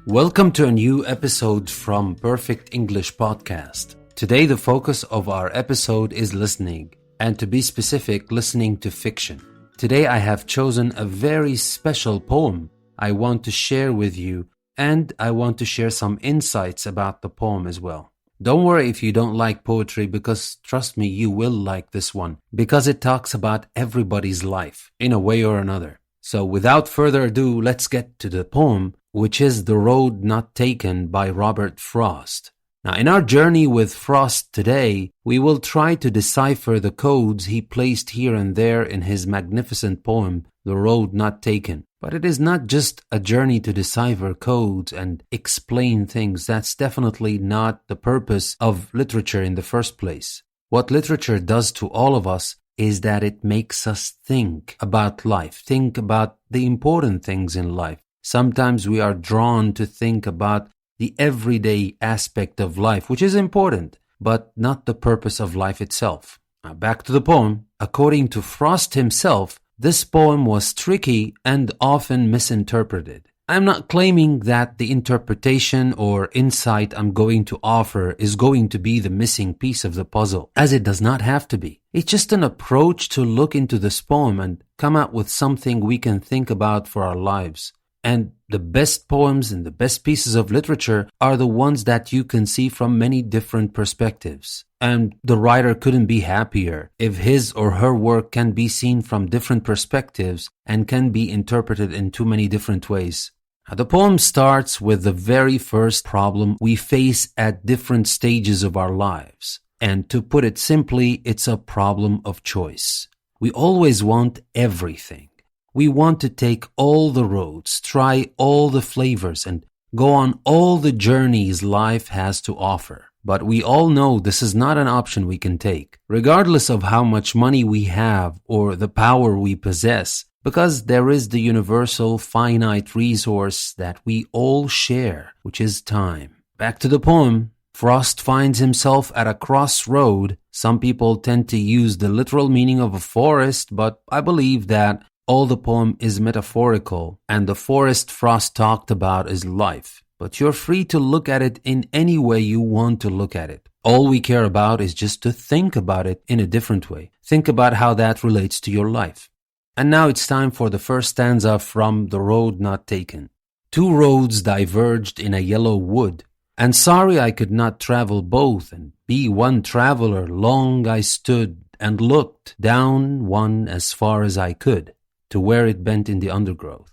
Welcome to a new episode from Perfect English Podcast. Today the focus of our episode is listening, and to be specific, listening to fiction. Today I have chosen a very special poem I want to share with you, and I want to share some insights about the poem as well. Don't worry if you don't like poetry, because trust me, you will like this one, because it talks about everybody's life in a way or another. So without further ado, let's get to the poem, which is The Road Not Taken by Robert Frost. Now, in our journey with Frost today, we will try to decipher the codes he placed here and there in his magnificent poem, The Road Not Taken. But it is not just a journey to decipher codes and explain things. That's definitely not the purpose of literature in the first place. What literature does to all of us is that it makes us think about life, think about the important things in life. Sometimes we are drawn to think about the everyday aspect of life, which is important, but not the purpose of life itself. Now back to the poem. According to Frost himself, this poem was tricky and often misinterpreted. I'm not claiming that the interpretation or insight I'm going to offer is going to be the missing piece of the puzzle, as it does not have to be. It's just an approach to look into this poem and come out with something we can think about for our lives. And the best poems and the best pieces of literature are the ones that you can see from many different perspectives. And the writer couldn't be happier if his or her work can be seen from different perspectives and can be interpreted in too many different ways. Now, the poem starts with the very first problem we face at different stages of our lives. And to put it simply, it's a problem of choice. We always want everything. We want to take all the roads, try all the flavors, and go on all the journeys life has to offer. But we all know this is not an option we can take, regardless of how much money we have or the power we possess, because there is the universal finite resource that we all share, which is time. Back to the poem. Frost finds himself at a crossroad. Some people tend to use the literal meaning of a forest, but I believe that all the poem is metaphorical, and the forest Frost talked about is life. But you're free to look at it in any way you want to look at it. All we care about is just to think about it in a different way. Think about how that relates to your life. And now it's time for the first stanza from The Road Not Taken. Two roads diverged in a yellow wood, and sorry I could not travel both, and be one traveler. Long I stood and looked down one as far as I could, to where it bent in the undergrowth.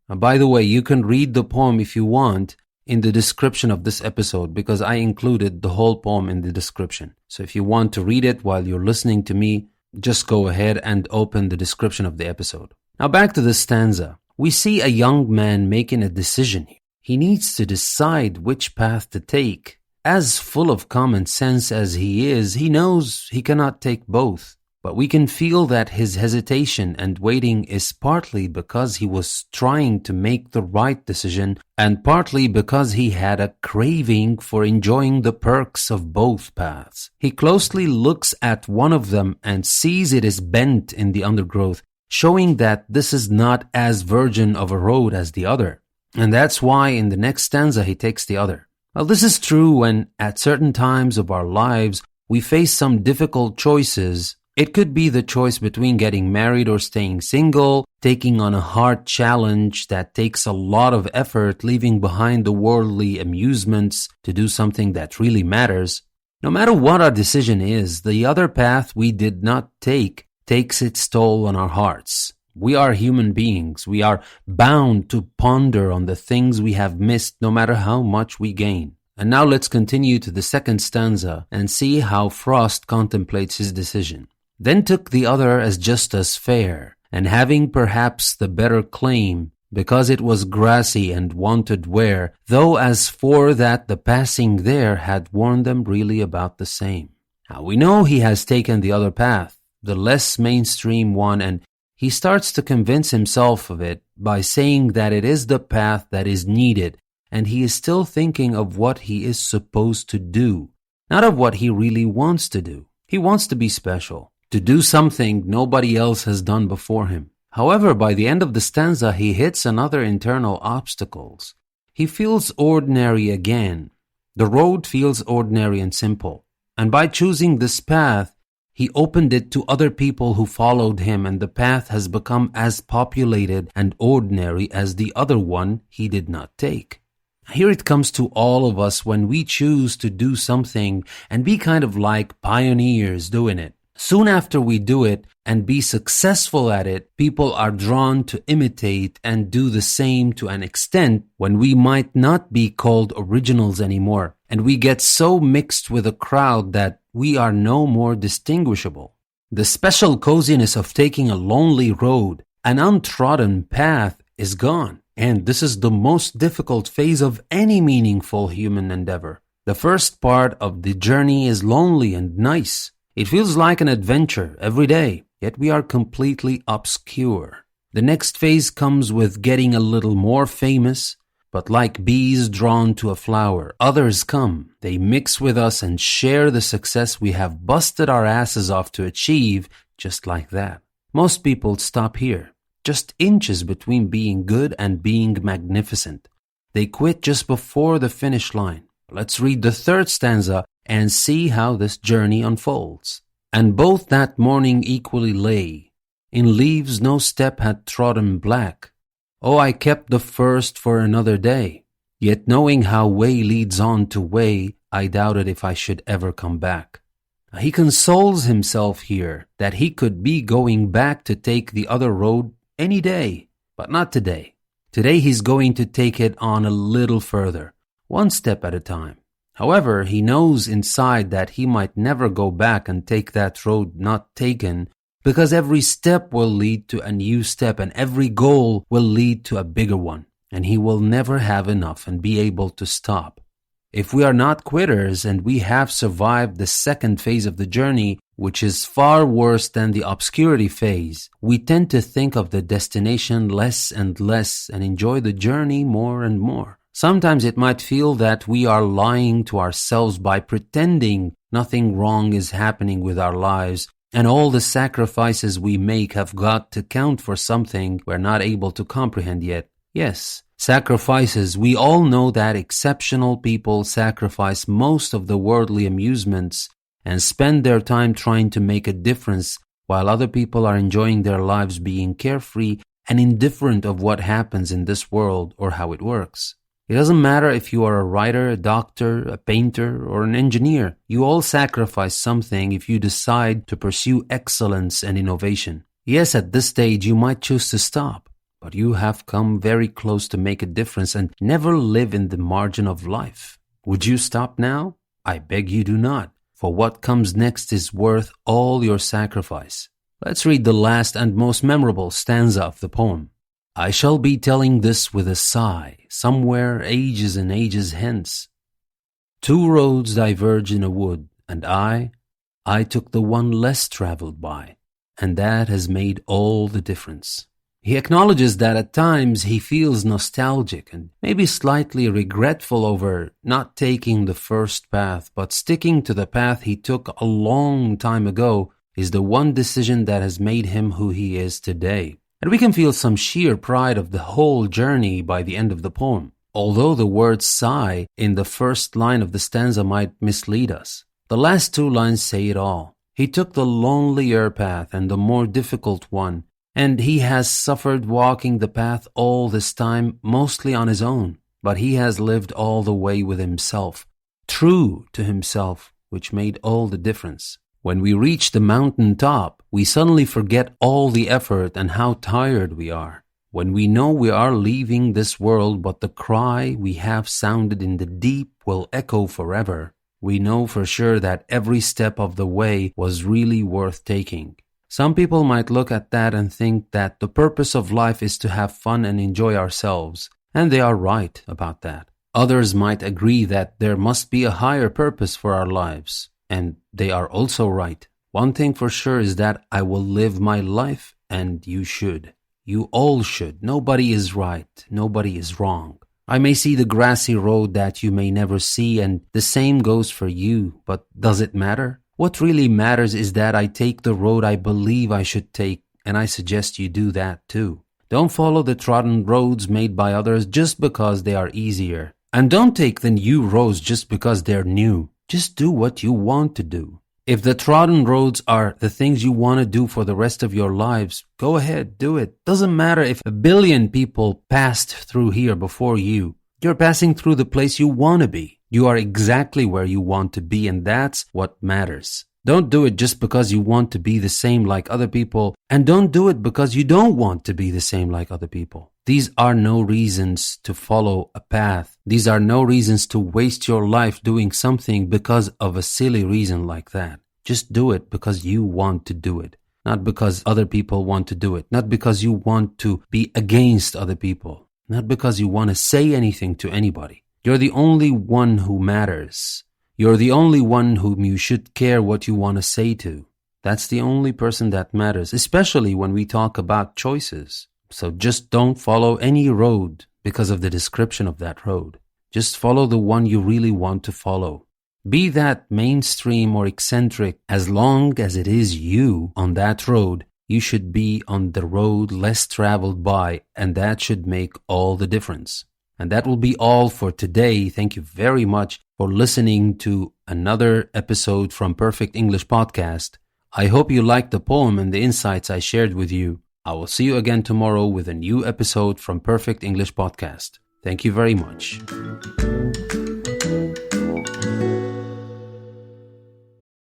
Now, by the way, you can read the poem if you want in the description of this episode, because I included the whole poem in the description. So if you want to read it while you're listening to me, just go ahead and open the description of the episode. Now back to this stanza. We see a young man making a decision here. He needs to decide which path to take. As full of common sense as he is, he knows he cannot take both. But we can feel that his hesitation and waiting is partly because he was trying to make the right decision, and partly because he had a craving for enjoying the perks of both paths. He closely looks at one of them and sees it is bent in the undergrowth, showing that this is not as virgin of a road as the other. And that's why in the next stanza he takes the other. Well, this is true when at certain times of our lives we face some difficult choices. It could be the choice between getting married or staying single, taking on a hard challenge that takes a lot of effort, leaving behind the worldly amusements to do something that really matters. No matter what our decision is, the other path we did not take takes its toll on our hearts. We are human beings. We are bound to ponder on the things we have missed, no matter how much we gain. And now let's continue to the second stanza and see how Frost contemplates his decision. Then took the other as just as fair, and having perhaps the better claim, because it was grassy and wanted wear, though as for that the passing there had warned them really about the same. Now we know he has taken the other path, the less mainstream one, and he starts to convince himself of it by saying that it is the path that is needed, and he is still thinking of what he is supposed to do, not of what he really wants to do. He wants to be special, to do something nobody else has done before him. However, by the end of the stanza, he hits another internal obstacles. He feels ordinary again. The road feels ordinary and simple. And by choosing this path, he opened it to other people who followed him, and the path has become as populated and ordinary as the other one he did not take. Here it comes to all of us when we choose to do something and be kind of like pioneers doing it. Soon after we do it and be successful at it, people are drawn to imitate and do the same to an extent when we might not be called originals anymore. And we get so mixed with a crowd that we are no more distinguishable. The special coziness of taking a lonely road, an untrodden path, is gone. And this is the most difficult phase of any meaningful human endeavor. The first part of the journey is lonely and nice. It feels like an adventure every day, yet we are completely obscure. The next phase comes with getting a little more famous, but like bees drawn to a flower, others come. They mix with us and share the success we have busted our asses off to achieve, just like that. Most people stop here, just inches between being good and being magnificent. They quit just before the finish line. Let's read the third stanza and see how this journey unfolds. And both that morning equally lay. In leaves no step had trodden black. Oh, I kept the first for another day. Yet knowing how way leads on to way, I doubted if I should ever come back. He consoles himself here that he could be going back to take the other road any day, but not today. Today he's going to take it on a little further, one step at a time. However, he knows inside that he might never go back and take that road not taken, because every step will lead to a new step and every goal will lead to a bigger one, and he will never have enough and be able to stop. If we are not quitters and we have survived the second phase of the journey, which is far worse than the obscurity phase, we tend to think of the destination less and less and enjoy the journey more and more. Sometimes it might feel that we are lying to ourselves by pretending nothing wrong is happening with our lives, and all the sacrifices we make have got to count for something we're not able to comprehend yet. Yes, sacrifices. We all know that exceptional people sacrifice most of the worldly amusements and spend their time trying to make a difference, while other people are enjoying their lives being carefree and indifferent of what happens in this world or how it works. It doesn't matter if you are a writer, a doctor, a painter, or an engineer. You all sacrifice something if you decide to pursue excellence and innovation. Yes, at this stage you might choose to stop, but you have come very close to make a difference and never live in the margin of life. Would you stop now? I beg you do not, for what comes next is worth all your sacrifice. Let's read the last and most memorable stanza of the poem. I shall be telling this with a sigh, somewhere ages and ages hence. Two roads diverge in a wood, and I took the one less traveled by, and that has made all the difference. He acknowledges that at times he feels nostalgic and maybe slightly regretful over not taking the first path, but sticking to the path he took a long time ago is the one decision that has made him who he is today. And we can feel some sheer pride of the whole journey by the end of the poem, although the word sigh in the first line of the stanza might mislead us. The last two lines say it all. He took the lonelier path and the more difficult one, and he has suffered walking the path all this time, mostly on his own, but he has lived all the way with himself, true to himself, which made all the difference. When we reach the mountain top, we suddenly forget all the effort and how tired we are. When we know we are leaving this world, but the cry we have sounded in the deep will echo forever, we know for sure that every step of the way was really worth taking. Some people might look at that and think that the purpose of life is to have fun and enjoy ourselves, and they are right about that. Others might agree that there must be a higher purpose for our lives, and they are also right. One thing for sure is that I will live my life, and you should. You all should. Nobody is right. Nobody is wrong. I may see the grassy road that you may never see, and the same goes for you, but does it matter? What really matters is that I take the road I believe I should take, and I suggest you do that too. Don't follow the trodden roads made by others just because they are easier. And don't take the new roads just because they're new. Just do what you want to do. If the trodden roads are the things you want to do for the rest of your lives, go ahead, do it. Doesn't matter if 1 billion people passed through here before you. You're passing through the place you want to be. You are exactly where you want to be, and that's what matters. Don't do it just because you want to be the same like other people, and don't do it because you don't want to be the same like other people. These are no reasons to follow a path. These are no reasons to waste your life doing something because of a silly reason like that. Just do it because you want to do it, not because other people want to do it, not because you want to be against other people, not because you want to say anything to anybody. You're the only one who matters. You're the only one whom you should care what you want to say to. That's the only person that matters, especially when we talk about choices. So just don't follow any road because of the description of that road. Just follow the one you really want to follow. Be that mainstream or eccentric, as long as it is you on that road, you should be on the road less traveled by, and that should make all the difference. And that will be all for today. Thank you very much for listening to another episode from Perfect English Podcast. I hope you liked the poem and the insights I shared with you. I will see you again tomorrow with a new episode from Perfect English Podcast. Thank you very much.